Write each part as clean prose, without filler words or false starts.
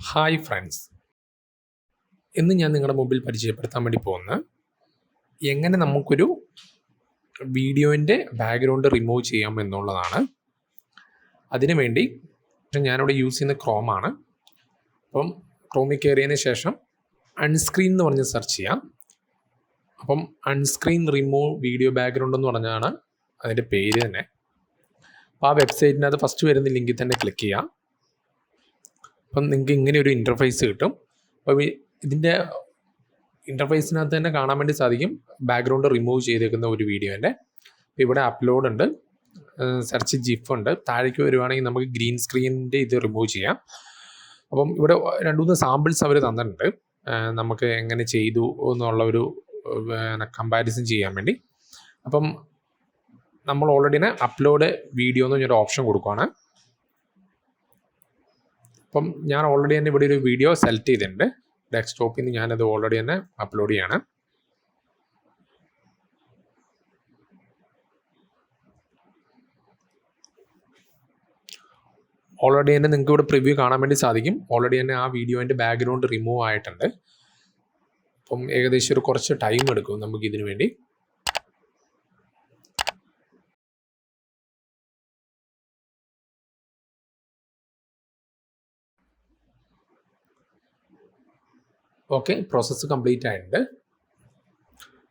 Hi friends, ഇന്ന് ഞാൻ നിങ്ങളുടെ മുമ്പിൽ പരിചയപ്പെടുത്താൻ വേണ്ടി പോകുന്നത് എങ്ങനെ നമുക്കൊരു വീഡിയോൻ്റെ ബാക്ക്ഗ്രൗണ്ട് റിമൂവ് ചെയ്യാം എന്നുള്ളതാണ്. അതിനുവേണ്ടി ഞാനിവിടെ യൂസ് ചെയ്യുന്ന ക്രോമാണ്. അപ്പം ക്രോമിൽ കയറിയതിന് ശേഷം അൺസ്ക്രീൻ എന്ന് പറഞ്ഞ് സെർച്ച് ചെയ്യാം. അപ്പം അൺസ്ക്രീൻ റിമൂവ് വീഡിയോ ബാക്ക്ഗ്രൗണ്ട് എന്ന് പറഞ്ഞാണ് അതിൻ്റെ പേര് തന്നെ. അപ്പോൾ ആ വെബ്സൈറ്റിനകത്ത് ഫസ്റ്റ് വരുന്ന ലിങ്കിൽ തന്നെ ക്ലിക്ക് ചെയ്യാം. അപ്പം നിങ്ങൾക്ക് ഇങ്ങനെ ഒരു ഇൻ്റർഫേസ് കിട്ടും. അപ്പോൾ ഇതിൻ്റെ ഇൻ്റർഫേസിനകത്ത് തന്നെ കാണാൻ വേണ്ടി സാധിക്കും ബാക്ക്ഗ്രൗണ്ട് റിമൂവ് ചെയ്തേക്കുന്ന ഒരു വീഡിയോൻ്റെ. അപ്പോൾ ഇവിടെ അപ്ലോഡ് ഉണ്ട്, സെർച്ച് ജിഫ് ഉണ്ട്. താഴേക്ക് വരുവാണെങ്കിൽ നമുക്ക് ഗ്രീൻ സ്ക്രീനിൻ്റെ ഇത് റിമൂവ് ചെയ്യാം. അപ്പം ഇവിടെ 2-3 സാമ്പിൾസ് അവർ തന്നിട്ടുണ്ട്, നമുക്ക് എങ്ങനെ ചെയ്തു എന്നുള്ള ഒരു കമ്പാരിസൺ ചെയ്യാൻ വേണ്ടി. അപ്പം നമ്മൾ ഓൾറെഡി തന്നെ അപ്ലോഡ് വീഡിയോ എന്ന് പറഞ്ഞൊരു ഓപ്ഷൻ കൊടുക്കുകയാണ്. അപ്പം ഞാൻ ഓൾറെഡി തന്നെ ഇവിടെ ഒരു വീഡിയോ സെലക്ട് ചെയ്തിട്ടുണ്ട്. ഡെസ്ക്ടോപ്പിൽ നിന്ന് ഞാനത് ഓൾറെഡി തന്നെ അപ്ലോഡ് ചെയ്യാണ്. ഓൾറെഡി തന്നെ നിങ്ങൾക്ക് ഇവിടെ പ്രിവ്യൂ കാണാൻ വേണ്ടി സാധിക്കും. ഓൾറെഡി തന്നെ ആ വീഡിയോൻ്റെ ബാക്ക്ഗ്രൗണ്ട് റിമൂവ് ആയിട്ടുണ്ട്. അപ്പം ഏകദേശം ഒരു കുറച്ച് ടൈം എടുക്കും നമുക്ക് ഇതിനു വേണ്ടി. ഓക്കെ, പ്രോസസ്സ് കംപ്ലീറ്റ് ആയിട്ടുണ്ട്.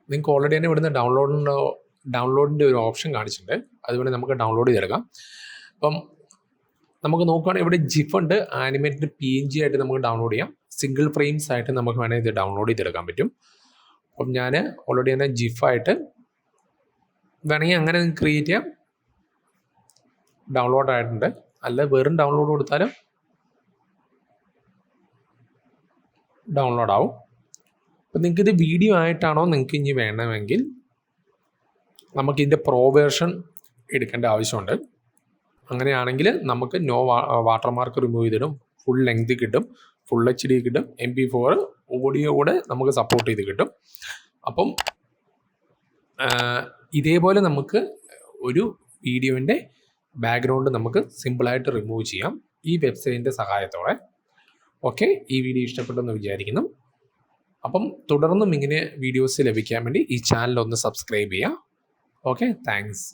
നിങ്ങൾക്ക് ഓൾറെഡി തന്നെ ഇവിടുന്ന് ഡൗൺലോഡിൻ്റെ ഒരു ഓപ്ഷൻ കാണിച്ചിട്ടുണ്ട്. അതുകൊണ്ട് നമുക്ക് ഡൗൺലോഡ് ചെയ്തെടുക്കാം. അപ്പം നമുക്ക് നോക്കുകയാണെങ്കിൽ ഇവിടെ ജിഫ് ഉണ്ട്, ആനിമേറ്റഡ് PNG ആയിട്ട് നമുക്ക് ഡൗൺലോഡ് ചെയ്യാം. സിംഗിൾ ഫ്രെയിംസ് ആയിട്ട് നമുക്ക് വേണമെങ്കിൽ ഇത് ഡൗൺലോഡ് ചെയ്തെടുക്കാൻ പറ്റും. അപ്പം ഞാൻ ഓൾറെഡി തന്നെ ജിഫായിട്ട് വേണമെങ്കിൽ അങ്ങനെ നിങ്ങൾക്ക് ക്രിയേറ്റ് ചെയ്യാം. ഡൗൺലോഡ് ആയിട്ടുണ്ട്. അല്ല വെറും ഡൗൺലോഡ് കൊടുത്താലും ഡൗൺലോഡ് ആവും. അപ്പം നിങ്ങൾക്കിത് വീഡിയോ ആയിട്ടാണോ നിങ്ങൾക്ക് ഇനി വേണമെങ്കിൽ നമുക്കിതിൻ്റെ പ്രോ വേർഷൻ എടുക്കേണ്ട ആവശ്യമുണ്ട്. അങ്ങനെയാണെങ്കിൽ നമുക്ക് നോ വാട്ടർമാർക്ക് റിമൂവ് ചെയ്തിടും, ഫുൾ ലെങ്ത് കിട്ടും, ഫുൾ HD കിട്ടും, MP4 ഓഡിയോ കൂടെ നമുക്ക് സപ്പോർട്ട് ചെയ്ത് കിട്ടും. അപ്പം ഇതേപോലെ നമുക്ക് ഒരു വീഡിയോൻ്റെ ബാക്ക്ഗ്രൗണ്ട് നമുക്ക് സിമ്പിളായിട്ട് റിമൂവ് ചെയ്യാം ഈ വെബ്സൈറ്റിൻ്റെ സഹായത്തോടെ. ഓക്കെ, ഈ വീഡിയോ ഇഷ്ടപ്പെട്ടെന്ന് വിചാരിക്കുന്നു. അപ്പം തുടർന്നും ഇങ്ങനെ വീഡിയോസ് ലഭിക്കാൻ വേണ്ടി ഈ ചാനൽ ഒന്ന് സബ്സ്ക്രൈബ് ചെയ്യുക. Okay, thanks.